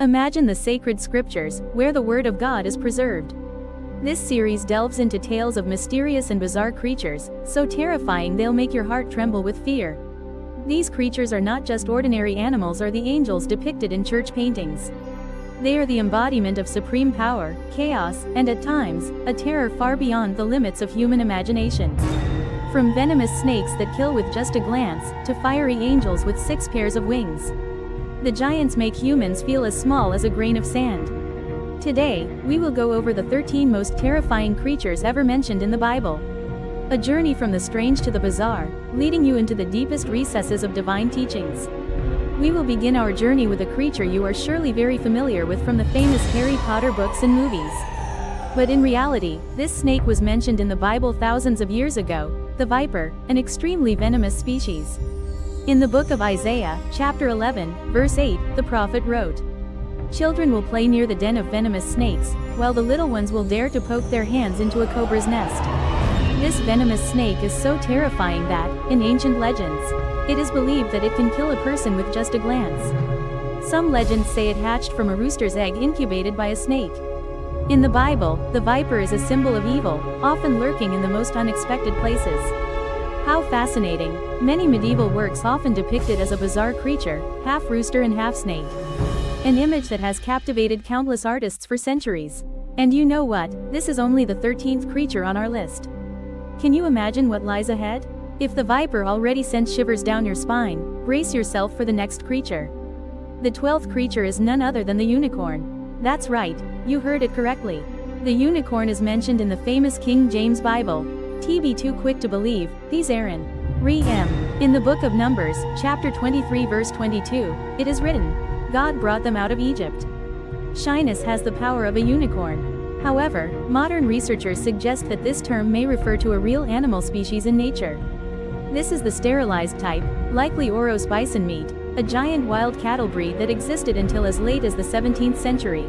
Imagine the sacred scriptures, where the Word of God is preserved. This series delves into tales of mysterious and bizarre creatures, so terrifying they'll make your heart tremble with fear. These creatures are not just ordinary animals or the angels depicted in church paintings. They are the embodiment of supreme power, chaos, and at times, a terror far beyond the limits of human imagination. From venomous snakes that kill with just a glance, to fiery angels with 6 pairs of wings. The giants make humans feel as small as a grain of sand. Today, we will go over the 13 most terrifying creatures ever mentioned in the Bible. A journey from the strange to the bizarre, leading you into the deepest recesses of divine teachings. We will begin our journey with a creature you are surely very familiar with from the famous Harry Potter books and movies. But in reality, this snake was mentioned in the Bible thousands of years ago, the viper, an extremely venomous species. In the book of Isaiah, chapter 11, verse 8, the prophet wrote, "Children will play near the den of venomous snakes, while the little ones will dare to poke their hands into a cobra's nest." This venomous snake is so terrifying that, in ancient legends, it is believed that it can kill a person with just a glance. Some legends say it hatched from a rooster's egg incubated by a snake. In the Bible, the viper is a symbol of evil, often lurking in the most unexpected places. How fascinating! Many medieval works often depict it as a bizarre creature, half rooster and half snake. An image that has captivated countless artists for centuries. And you know what? This is only the 13th creature on our list. Can you imagine what lies ahead? If the viper already sent shivers down your spine, brace yourself for the next creature. The 12th creature is none other than the unicorn. That's right, you heard it correctly. The unicorn is mentioned in the famous King James Bible. TB too quick to believe, these Aaron. Re-em. In the book of Numbers, chapter 23 verse 22, it is written, "God brought them out of Egypt." Shyness has the power of a unicorn. However, modern researchers suggest that this term may refer to a real animal species in nature. This is the sterilized type, likely Oros bison meat, a giant wild cattle breed that existed until as late as the 17th century.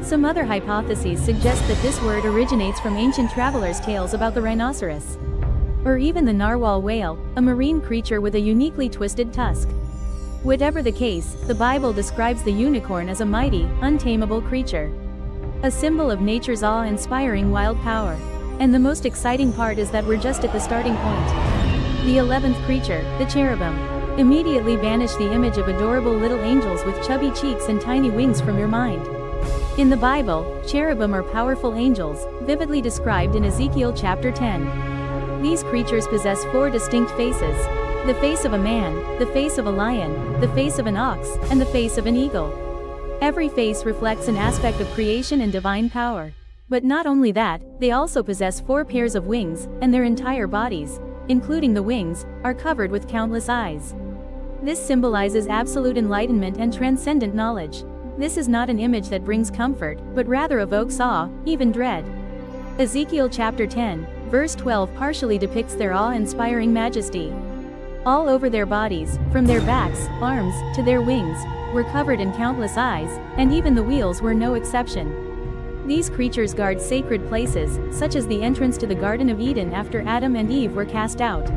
Some other hypotheses suggest that this word originates from ancient travelers' tales about the rhinoceros. Or even the narwhal whale, a marine creature with a uniquely twisted tusk. Whatever the case, the Bible describes the unicorn as a mighty, untamable creature. A symbol of nature's awe-inspiring wild power. And the most exciting part is that we're just at the starting point. The 11th creature, the cherubim. Immediately banish the image of adorable little angels with chubby cheeks and tiny wings from your mind. In the Bible, cherubim are powerful angels, vividly described in Ezekiel chapter 10. These creatures possess 4 distinct faces. The face of a man, the face of a lion, the face of an ox, and the face of an eagle. Every face reflects an aspect of creation and divine power. But not only that, they also possess 4 pairs of wings, and their entire bodies, including the wings, are covered with countless eyes. This symbolizes absolute enlightenment and transcendent knowledge. This is not an image that brings comfort, but rather evokes awe, even dread. Ezekiel chapter 10, verse 12 partially depicts their awe-inspiring majesty. All over their bodies, from their backs, arms, to their wings, were covered in countless eyes, and even the wheels were no exception. These creatures guard sacred places, such as the entrance to the Garden of Eden after Adam and Eve were cast out.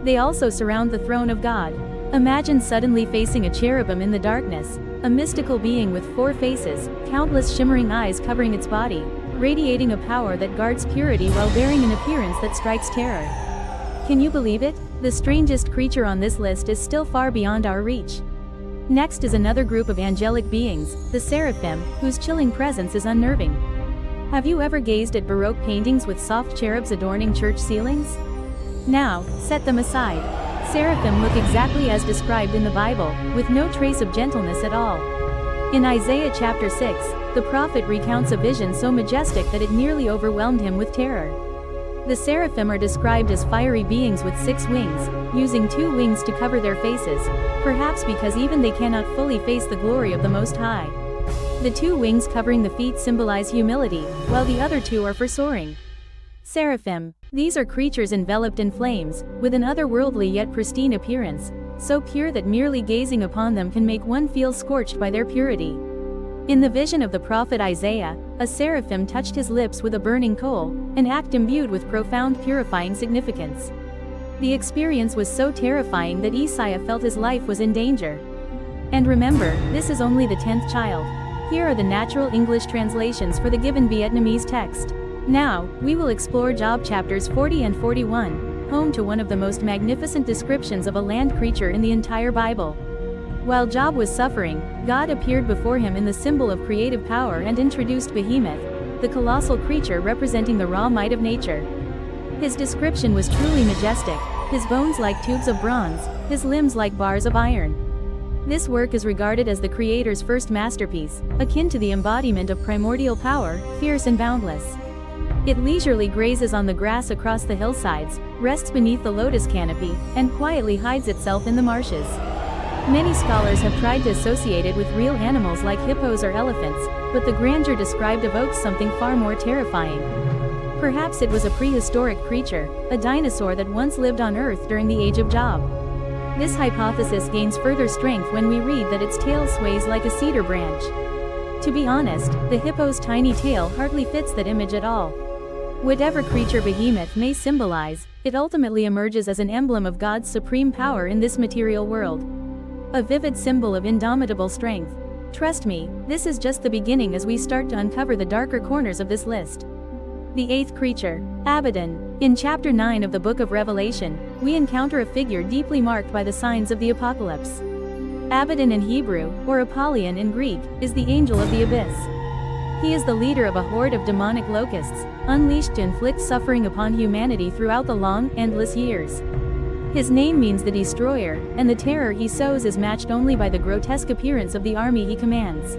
They also surround the throne of God. Imagine suddenly facing a cherubim in the darkness, a mystical being with 4 faces, countless shimmering eyes covering its body, radiating a power that guards purity while bearing an appearance that strikes terror. Can you believe it? The strangest creature on this list is still far beyond our reach. Next is another group of angelic beings, the seraphim, whose chilling presence is unnerving. Have you ever gazed at Baroque paintings with soft cherubs adorning church ceilings? Now, set them aside. Seraphim look exactly as described in the Bible, with no trace of gentleness at all. In Isaiah chapter 6, the prophet recounts a vision so majestic that it nearly overwhelmed him with terror. The seraphim are described as fiery beings with 6 wings, using 2 wings to cover their faces, perhaps because even they cannot fully face the glory of the Most High. The 2 wings covering the feet symbolize humility, while the other 2 are for soaring. Seraphim. These are creatures enveloped in flames, with an otherworldly yet pristine appearance, so pure that merely gazing upon them can make one feel scorched by their purity. In the vision of the prophet Isaiah, a seraphim touched his lips with a burning coal, an act imbued with profound purifying significance. The experience was so terrifying that Isaiah felt his life was in danger. And remember, this is only the 10th child. Here are the natural English translations for the given Vietnamese text. Now, we will explore Job chapters 40 and 41, home to one of the most magnificent descriptions of a land creature in the entire Bible. While Job was suffering, God appeared before him in the symbol of creative power and introduced Behemoth, the colossal creature representing the raw might of nature. His description was truly majestic, his bones like tubes of bronze, his limbs like bars of iron. This work is regarded as the Creator's first masterpiece, akin to the embodiment of primordial power, fierce and boundless. It leisurely grazes on the grass across the hillsides, rests beneath the lotus canopy, and quietly hides itself in the marshes. Many scholars have tried to associate it with real animals like hippos or elephants, but the grandeur described evokes something far more terrifying. Perhaps it was a prehistoric creature, a dinosaur that once lived on Earth during the Age of Job. This hypothesis gains further strength when we read that its tail sways like a cedar branch. To be honest, the hippo's tiny tail hardly fits that image at all. Whatever creature Behemoth may symbolize, it ultimately emerges as an emblem of God's supreme power in this material world. A vivid symbol of indomitable strength. Trust me, this is just the beginning as we start to uncover the darker corners of this list. The eighth creature, Abaddon. In chapter 9 of the book of Revelation, we encounter a figure deeply marked by the signs of the apocalypse. Abaddon in Hebrew, or Apollyon in Greek, is the angel of the abyss. He is the leader of a horde of demonic locusts, unleashed to inflict suffering upon humanity throughout the long, endless years. His name means the destroyer, and the terror he sows is matched only by the grotesque appearance of the army he commands.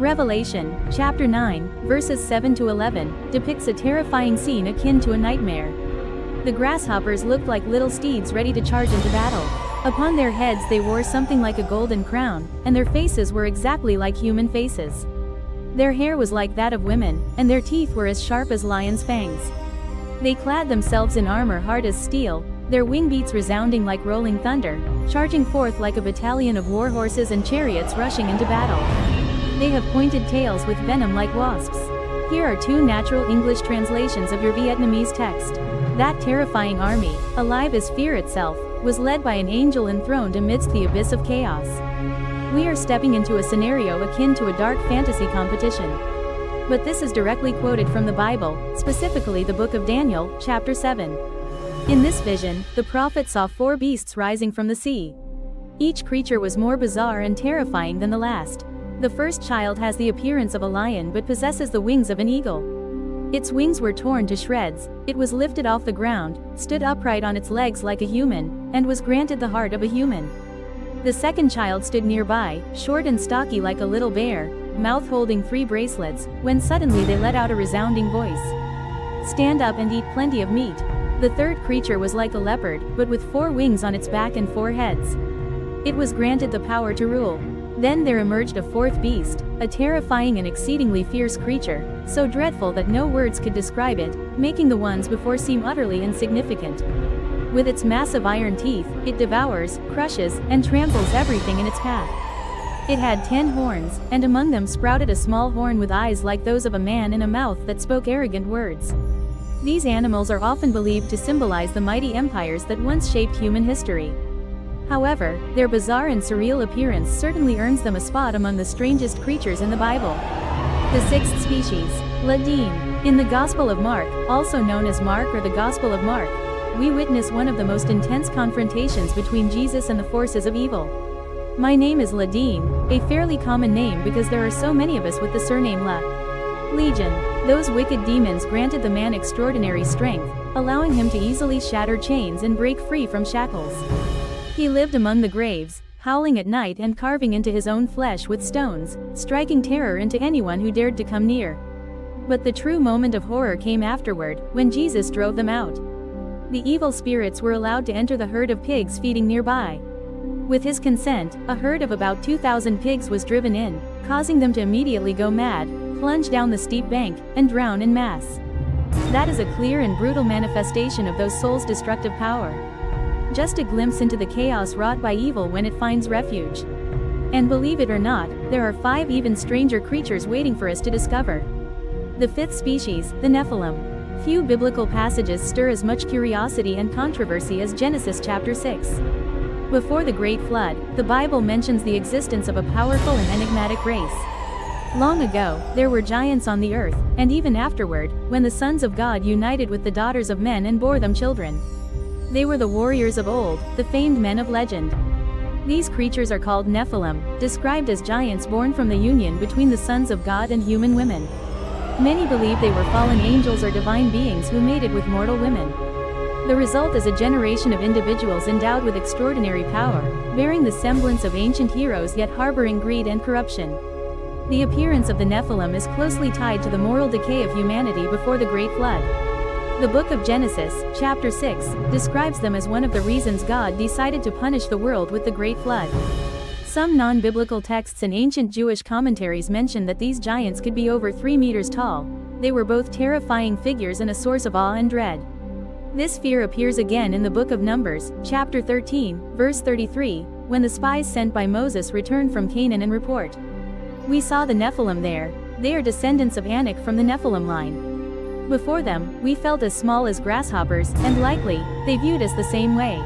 Revelation, chapter 9, verses 7 to 11, depicts a terrifying scene akin to a nightmare. The grasshoppers looked like little steeds ready to charge into battle. Upon their heads they wore something like a golden crown, and their faces were exactly like human faces. Their hair was like that of women, and their teeth were as sharp as lions' fangs. They clad themselves in armor hard as steel, their wing beats resounding like rolling thunder, charging forth like a battalion of war horses and chariots rushing into battle. They have pointed tails with venom like wasps. Here are two natural English translations of your Vietnamese text. That terrifying army, alive as fear itself, was led by an angel enthroned amidst the abyss of chaos. We are stepping into a scenario akin to a dark fantasy competition. But this is directly quoted from the Bible, specifically the book of Daniel, chapter 7. In this vision, the prophet saw 4 beasts rising from the sea. Each creature was more bizarre and terrifying than the last. The first child has the appearance of a lion but possesses the wings of an eagle. Its wings were torn to shreds, it was lifted off the ground, stood upright on its legs like a human, and was granted the heart of a human. The second child stood nearby, short and stocky like a little bear, mouth holding 3 bracelets, when suddenly they let out a resounding voice. Stand up and eat plenty of meat. The third creature was like a leopard, but with 4 wings on its back and 4 heads. It was granted the power to rule. Then there emerged a 4th beast, a terrifying and exceedingly fierce creature, so dreadful that no words could describe it, making the ones before seem utterly insignificant. With its massive iron teeth, it devours, crushes, and tramples everything in its path. It had 10 horns, and among them sprouted a small horn with eyes like those of a man and a mouth that spoke arrogant words. These animals are often believed to symbolize the mighty empires that once shaped human history. However, their bizarre and surreal appearance certainly earns them a spot among the strangest creatures in the Bible. The 6th species, Leviathan. In the Gospel of Mark, also known as Mark or the Gospel of Mark, we witness one of the most intense confrontations between Jesus and the forces of evil. My name is Leviathan, a fairly common name because there are so many of us with the surname Legion. Those wicked demons granted the man extraordinary strength, allowing him to easily shatter chains and break free from shackles. He lived among the graves, howling at night and carving into his own flesh with stones, striking terror into anyone who dared to come near. But the true moment of horror came afterward, when Jesus drove them out. The evil spirits were allowed to enter the herd of pigs feeding nearby. With his consent, a herd of about 2,000 pigs was driven in, causing them to immediately go mad, plunge down the steep bank, and drown in mass. That is a clear and brutal manifestation of those souls' destructive power. Just a glimpse into the chaos wrought by evil when it finds refuge. And believe it or not, there are 5 even stranger creatures waiting for us to discover. The 5th species, the Nephilim. Few biblical passages stir as much curiosity and controversy as Genesis chapter 6. Before the Great Flood, the Bible mentions the existence of a powerful and enigmatic race. Long ago, there were giants on the earth, and even afterward, when the sons of God united with the daughters of men and bore them children. They were the warriors of old, the famed men of legend. These creatures are called Nephilim, described as giants born from the union between the sons of God and human women. Many believe they were fallen angels or divine beings who mated with mortal women. The result is a generation of individuals endowed with extraordinary power, bearing the semblance of ancient heroes yet harboring greed and corruption. The appearance of the Nephilim is closely tied to the moral decay of humanity before the Great Flood. The book of Genesis, chapter 6, describes them as one of the reasons God decided to punish the world with the Great Flood. Some non-biblical texts and ancient Jewish commentaries mention that these giants could be over 3 meters tall. They were both terrifying figures and a source of awe and dread. This fear appears again in the book of Numbers, chapter 13, verse 33, when the spies sent by Moses returned from Canaan and report, "We saw the Nephilim there. They are descendants of Anak from the Nephilim line. Before them, we felt as small as grasshoppers, and likely, they viewed us the same way."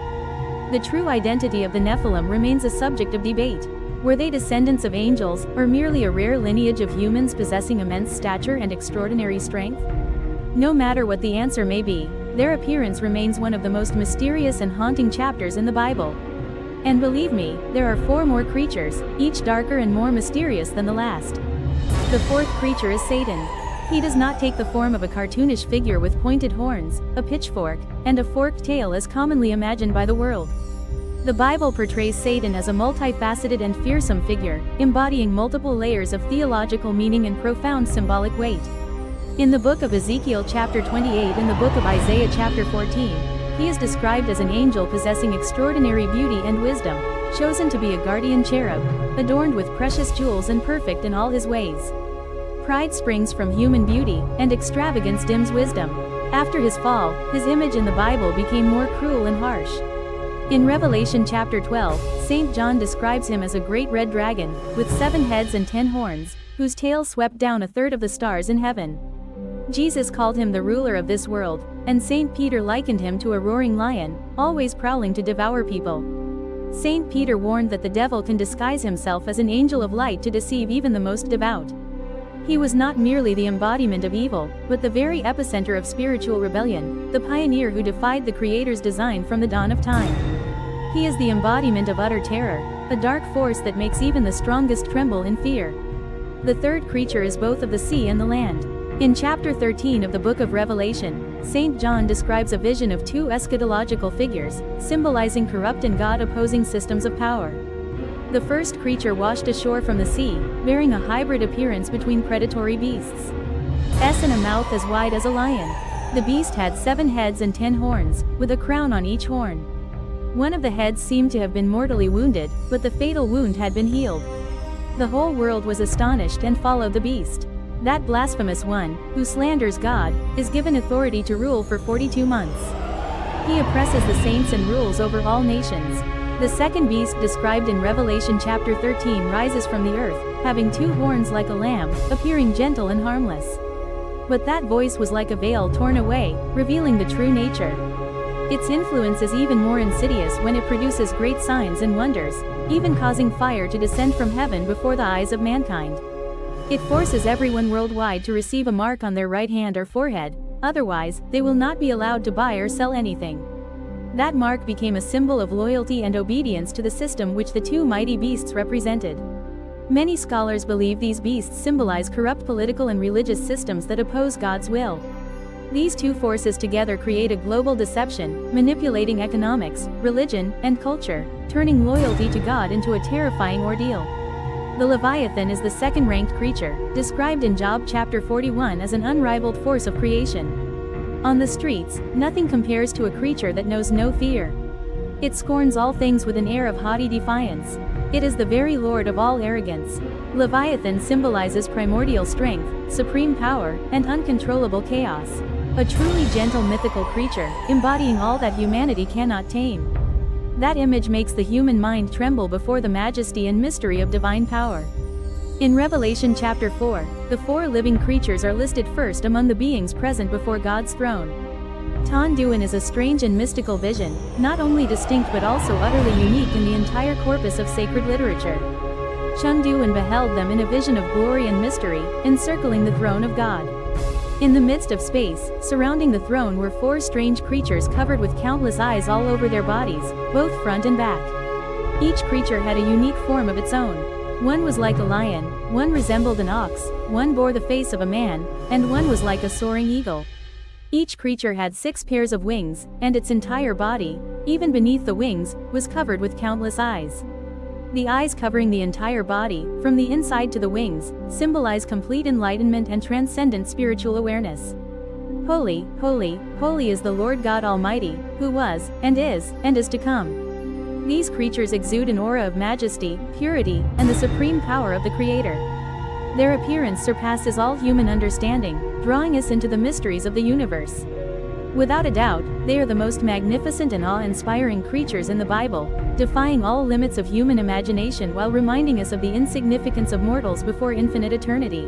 The true identity of the Nephilim remains a subject of debate. Were they descendants of angels, or merely a rare lineage of humans possessing immense stature and extraordinary strength? No matter what the answer may be, their appearance remains one of the most mysterious and haunting chapters in the Bible. And believe me, there are 4 more creatures, each darker and more mysterious than the last. The 4th creature is Satan. He does not take the form of a cartoonish figure with pointed horns, a pitchfork, and a forked tail as commonly imagined by the world. The Bible portrays Satan as a multifaceted and fearsome figure, embodying multiple layers of theological meaning and profound symbolic weight. In the book of Ezekiel chapter 28 and the book of Isaiah chapter 14, he is described as an angel possessing extraordinary beauty and wisdom, chosen to be a guardian cherub, adorned with precious jewels and perfect in all his ways. Pride springs from human beauty, and extravagance dims wisdom. After his fall, his image in the Bible became more cruel and harsh. In Revelation chapter 12, St. John describes him as a great red dragon, with 7 heads and 10 horns, whose tail swept down 1/3 of the stars in heaven. Jesus called him the ruler of this world, and St. Peter likened him to a roaring lion, always prowling to devour people. St. Peter warned that the devil can disguise himself as an angel of light to deceive even the most devout. He was not merely the embodiment of evil, but the very epicenter of spiritual rebellion, the pioneer who defied the Creator's design from the dawn of time. He is the embodiment of utter terror, a dark force that makes even the strongest tremble in fear. The 3rd creature is both of the sea and the land. In chapter 13 of the book of Revelation, St. John describes a vision of 2 eschatological figures, symbolizing corrupt and God-opposing systems of power. The first creature washed ashore from the sea, bearing a hybrid appearance between predatory beasts. And a mouth as wide as a lion. The beast had 7 heads and 10 horns, with a crown on each horn. One of the heads seemed to have been mortally wounded, but the fatal wound had been healed. The whole world was astonished and followed the beast. That blasphemous one, who slanders God, is given authority to rule for 42 months. He oppresses the saints and rules over all nations. The second beast described in Revelation chapter 13 rises from the earth, having 2 horns like a lamb, appearing gentle and harmless. But that voice was like a veil torn away, revealing the true nature. Its influence is even more insidious when it produces great signs and wonders, even causing fire to descend from heaven before the eyes of mankind. It forces everyone worldwide to receive a mark on their right hand or forehead, otherwise, they will not be allowed to buy or sell anything. That mark became a symbol of loyalty and obedience to the system which the 2 mighty beasts represented. Many scholars believe these beasts symbolize corrupt political and religious systems that oppose God's will. These 2 forces together create a global deception, manipulating economics, religion, and culture, turning loyalty to God into a terrifying ordeal. The Leviathan is the 2nd-ranked creature, described in Job chapter 41 as an unrivaled force of creation. On the streets, nothing compares to a creature that knows no fear. It scorns all things with an air of haughty defiance. It is the very lord of all arrogance. Leviathan symbolizes primordial strength, supreme power, and uncontrollable chaos. A truly gentle mythical creature, embodying all that humanity cannot tame. That image makes the human mind tremble before the majesty and mystery of divine power. In Revelation chapter 4, the 4 living creatures are listed first among the beings present before God's throne. Tonduin is a strange and mystical vision, not only distinct but also utterly unique in the entire corpus of sacred literature. Chengdu and beheld them in a vision of glory and mystery, encircling the throne of God. In the midst of space, surrounding the throne were 4 strange creatures covered with countless eyes all over their bodies, both front and back. Each creature had a unique form of its own. One was like a lion, one resembled an ox, one bore the face of a man, and one was like a soaring eagle. Each creature had 6 pairs of wings, and its entire body, even beneath the wings, was covered with countless eyes. The eyes covering the entire body, from the inside to the wings, symbolize complete enlightenment and transcendent spiritual awareness. Holy, holy, holy is the Lord God Almighty, who was, and is to come. These creatures exude an aura of majesty, purity, and the supreme power of the Creator. Their appearance surpasses all human understanding, drawing us into the mysteries of the universe. Without a doubt, they are the most magnificent and awe-inspiring creatures in the Bible, defying all limits of human imagination while reminding us of the insignificance of mortals before infinite eternity.